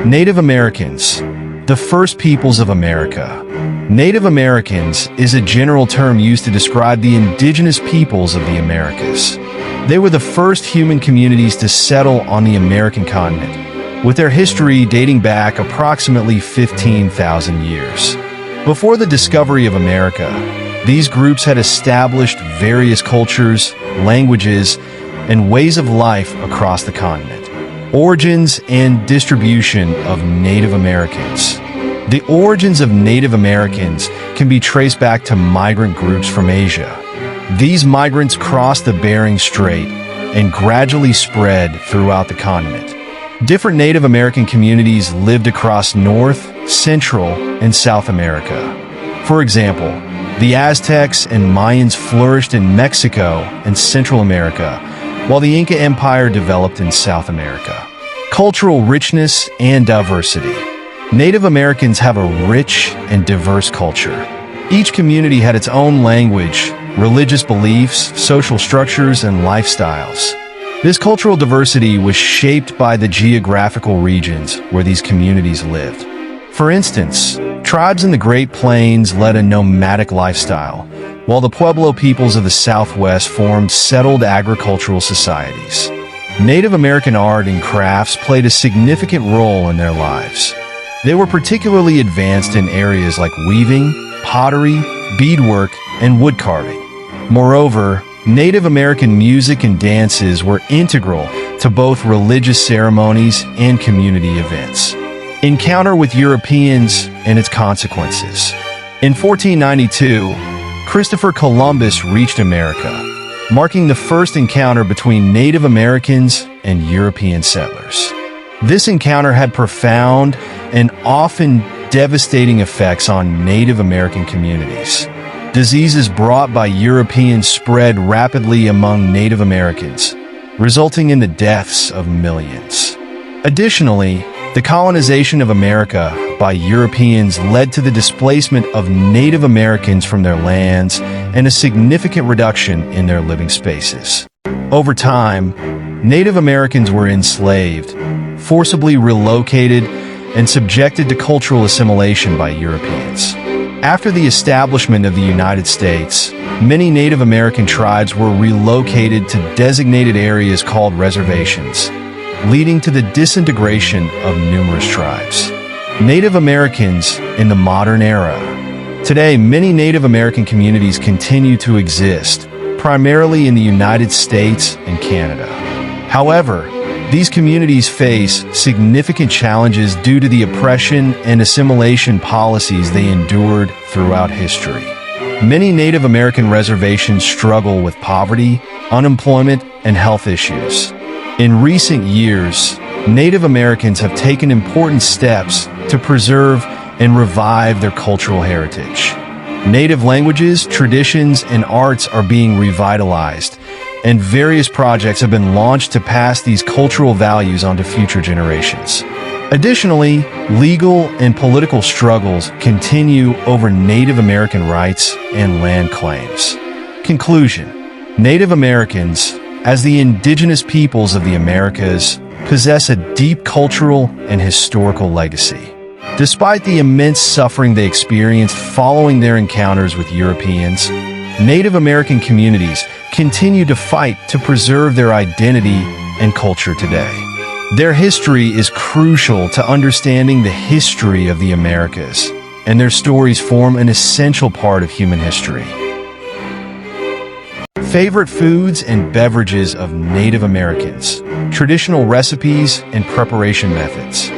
Native Americans, the first peoples of America. Native Americans is a general term used to describe the indigenous peoples of the Americas. They were the first human communities to settle on the American continent, with their history dating back approximately 15,000 years. Before the discovery of America, these groups had established various cultures, languages, and ways of life across the continent. Origins and distribution of Native Americans. The origins of Native Americans can be traced back to migrant groups from Asia. These migrants crossed the Bering Strait and gradually spread throughout the continent. Different Native American communities lived across North, Central, and South America. For example, the Aztecs and Mayans flourished in Mexico and Central America, while the Inca Empire developed in South America. Cultural richness and diversity. Native Americans have a rich and diverse culture. Each community had its own language, religious beliefs, social structures, and lifestyles. This cultural diversity was shaped by the geographical regions where these communities lived. For instance, tribes in the Great Plains led a nomadic lifestyle, while the Pueblo peoples of the Southwest formed settled agricultural societies. Native American art and crafts played a significant role in their lives. They were particularly advanced in areas like weaving, pottery, beadwork, and wood carving. Moreover, Native American music and dances were integral to both religious ceremonies and community events. Encounter with Europeans and its consequences. In 1492, Christopher Columbus reached America, marking the first encounter between Native Americans and European settlers. This encounter had profound and often devastating effects on Native American communities. Diseases brought by Europeans spread rapidly among Native Americans, resulting in the deaths of millions. Additionally, the colonization of America by Europeans led to the displacement of Native Americans from their lands and a significant reduction in their living spaces. Over time, Native Americans were enslaved, forcibly relocated, and subjected to cultural assimilation by Europeans. After the establishment of the United States, many Native American tribes were relocated to designated areas called reservations, leading to the disintegration of numerous tribes. Native Americans in the modern era. Today, many Native American communities continue to exist, primarily in the United States and Canada. However, these communities face significant challenges due to the oppression and assimilation policies they endured throughout history. Many Native American reservations struggle with poverty, unemployment, and health issues. In recent years, Native Americans have taken important steps to preserve and revive their cultural heritage. Native languages, traditions, and arts are being revitalized, and various projects have been launched to pass these cultural values onto future generations. Additionally, legal and political struggles continue over Native American rights and land claims. Conclusion: Native Americans, as the indigenous peoples of the Americas, possess a deep cultural and historical legacy. Despite the immense suffering they experienced following their encounters with Europeans, Native American communities continue to fight to preserve their identity and culture today. Their history is crucial to understanding the history of the Americas, and their stories form an essential part of human history. Favorite foods and beverages of Native Americans, traditional recipes and preparation methods.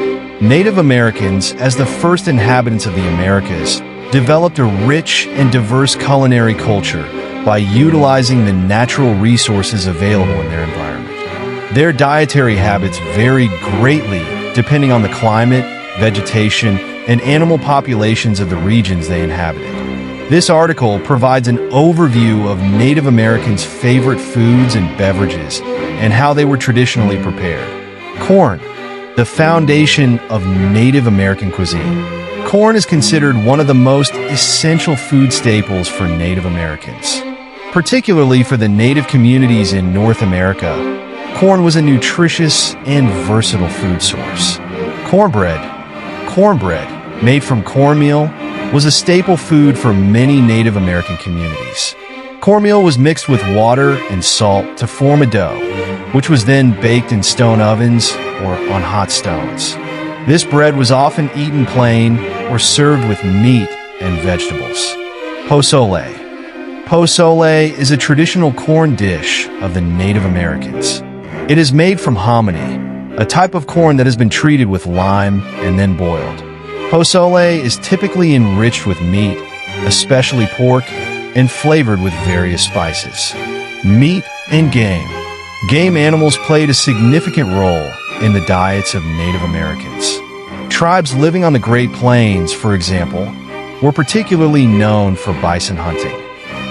Native Americans, as the first inhabitants of the Americas, developed a rich and diverse culinary culture by utilizing the natural resources available in their environment. Their dietary habits vary greatly depending on the climate, vegetation, and animal populations of the regions they inhabited. This article provides an overview of Native Americans' favorite foods and beverages and how they were traditionally prepared. Corn, the foundation of Native American cuisine. Corn is considered one of the most essential food staples for Native Americans. Particularly for the Native communities in North America, corn was a nutritious and versatile food source. Cornbread. Cornbread, made from cornmeal, was a staple food for many Native American communities. Cornmeal was mixed with water and salt to form a dough, which was then baked in stone ovens or on hot stones. This bread was often eaten plain or served with meat and vegetables. Pozole. Pozole is a traditional corn dish of the Native Americans. It is made from hominy, a type of corn that has been treated with lime and then boiled. Pozole is typically enriched with meat, especially pork, and flavored with various spices. Meat and game. Game animals played a significant role in the diets of Native Americans. Tribes living on the Great Plains, for example, were particularly known for bison hunting.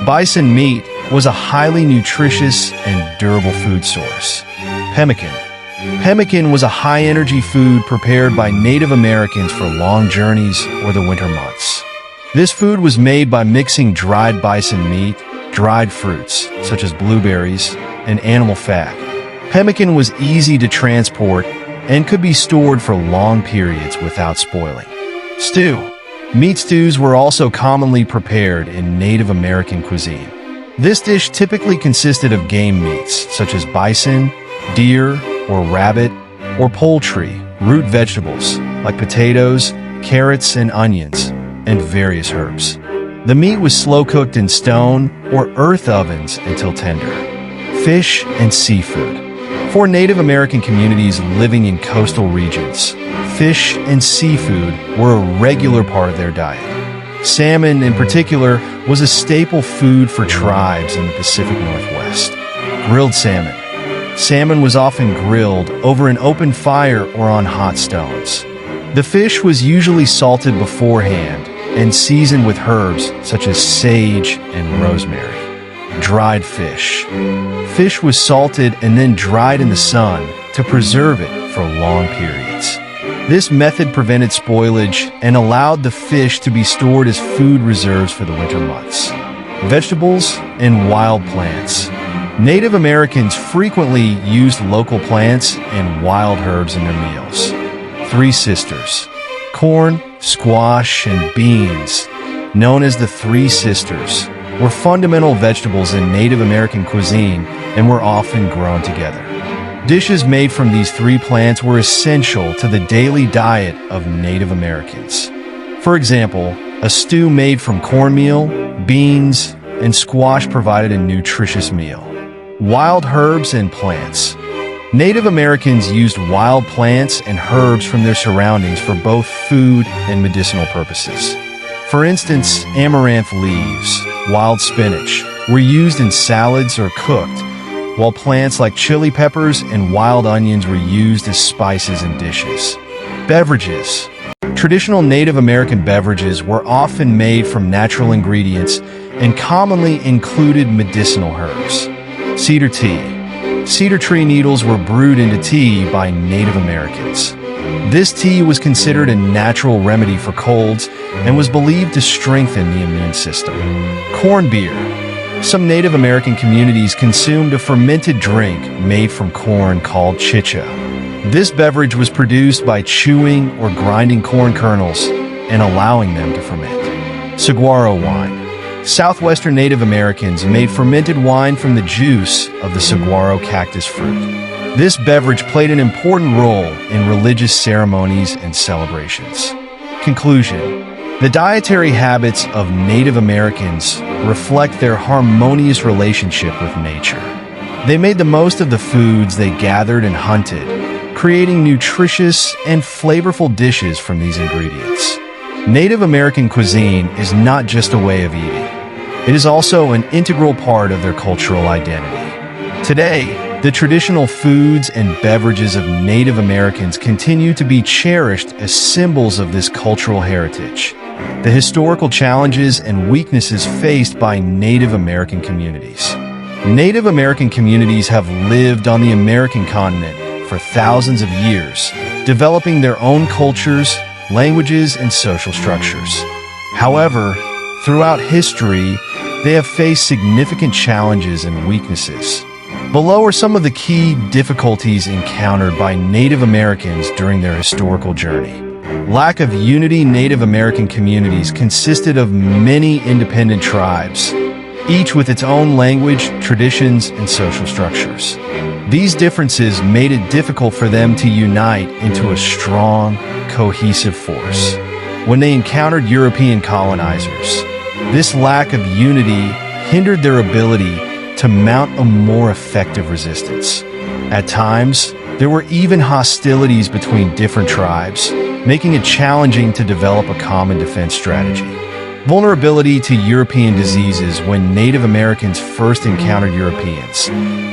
Bison meat was a highly nutritious and durable food source. Pemmican. Pemmican was a high-energy food prepared by Native Americans for long journeys or the winter months. This food was made by mixing dried bison meat, dried fruits, such as blueberries, and animal fat. Pemmican was easy to transport and could be stored for long periods without spoiling. Stew. Meat stews were also commonly prepared in Native American cuisine. This dish typically consisted of game meats, such as bison, deer, or rabbit, or poultry, root vegetables, like potatoes, carrots, and onions, and various herbs. The meat was slow-cooked in stone or earth ovens until tender. Fish and seafood. For Native American communities living in coastal regions, fish and seafood were a regular part of their diet. Salmon, in particular, was a staple food for tribes in the Pacific Northwest. Grilled salmon. Salmon was often grilled over an open fire or on hot stones. The fish was usually salted beforehand and seasoned with herbs such as sage and rosemary. Dried fish. Fish was salted and then dried in the sun to preserve it for long periods. This method prevented spoilage and allowed the fish to be stored as food reserves for the winter months. Vegetables and wild plants. Native Americans frequently used local plants and wild herbs in their meals. Three sisters. Corn, squash, and beans, known as the Three Sisters, were fundamental vegetables in Native American cuisine and were often grown together. Dishes made from these three plants were essential to the daily diet of Native Americans. For example, a stew made from cornmeal, beans, and squash provided a nutritious meal. Wild herbs and plants. Native Americans used wild plants and herbs from their surroundings for both food and medicinal purposes. For instance, amaranth leaves, wild spinach, were used in salads or cooked, while plants like chili peppers and wild onions were used as spices in dishes. Beverages. Traditional Native American beverages were often made from natural ingredients and commonly included medicinal herbs. Cedar tea. Cedar tree needles were brewed into tea by Native Americans. This tea was considered a natural remedy for colds and was believed to strengthen the immune system. Corn beer. Some Native American communities consumed a fermented drink made from corn called chicha. This beverage was produced by chewing or grinding corn kernels and allowing them to ferment. Saguaro wine. Southwestern Native Americans made fermented wine from the juice of the saguaro cactus fruit. This beverage played an important role in religious ceremonies and celebrations. Conclusion. The dietary habits of Native Americans reflect their harmonious relationship with nature. They made the most of the foods they gathered and hunted, creating nutritious and flavorful dishes from these ingredients. Native American cuisine is not just a way of eating. It is also an integral part of their cultural identity. Today, the traditional foods and beverages of Native Americans continue to be cherished as symbols of this cultural heritage. The historical challenges and weaknesses faced by Native American communities. Native American communities have lived on the American continent for thousands of years, developing their own cultures, languages, and social structures. However, throughout history, they have faced significant challenges and weaknesses. Below are some of the key difficulties encountered by Native Americans during their historical journey. Lack of unity. Native American communities consisted of many independent tribes, each with its own language, traditions, and social structures. These differences made it difficult for them to unite into a strong, cohesive force. When they encountered European colonizers, this lack of unity hindered their ability to mount a more effective resistance. At times, there were even hostilities between different tribes, making it challenging to develop a common defense strategy. Vulnerability to European diseases. When Native Americans first encountered Europeans,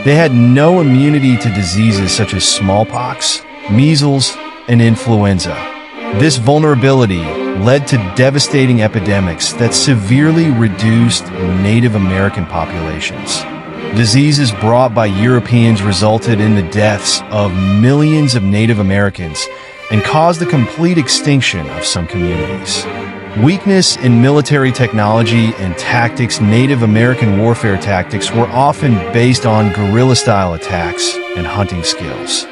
they had no immunity to diseases such as smallpox, measles, and influenza. This vulnerability led to devastating epidemics that severely reduced Native American populations. Diseases brought by Europeans resulted in the deaths of millions of Native Americans and caused the complete extinction of some communities. Weakness in military technology and tactics. Native American warfare tactics were often based on guerrilla-style attacks and hunting skills.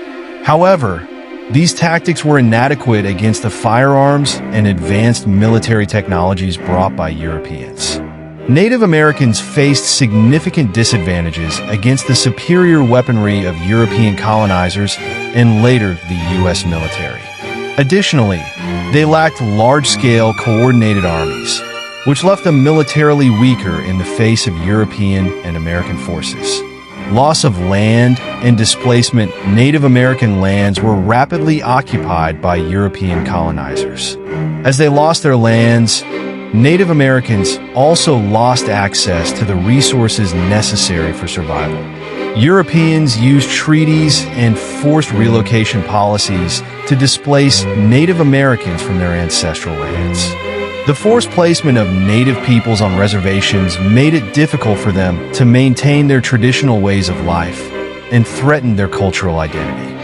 However, these tactics were inadequate against the firearms and advanced military technologies brought by Europeans. Native Americans faced significant disadvantages against the superior weaponry of European colonizers and later the U.S. military. Additionally, they lacked large-scale coordinated armies, which left them militarily weaker in the face of European and American forces. Loss of land and displacement. Native American lands were rapidly occupied by European colonizers. As they lost their lands, Native Americans also lost access to the resources necessary for survival. Europeans used treaties and forced relocation policies to displace Native Americans from their ancestral lands. The forced placement of Native peoples on reservations made it difficult for them to maintain their traditional ways of life and threatened their cultural identity.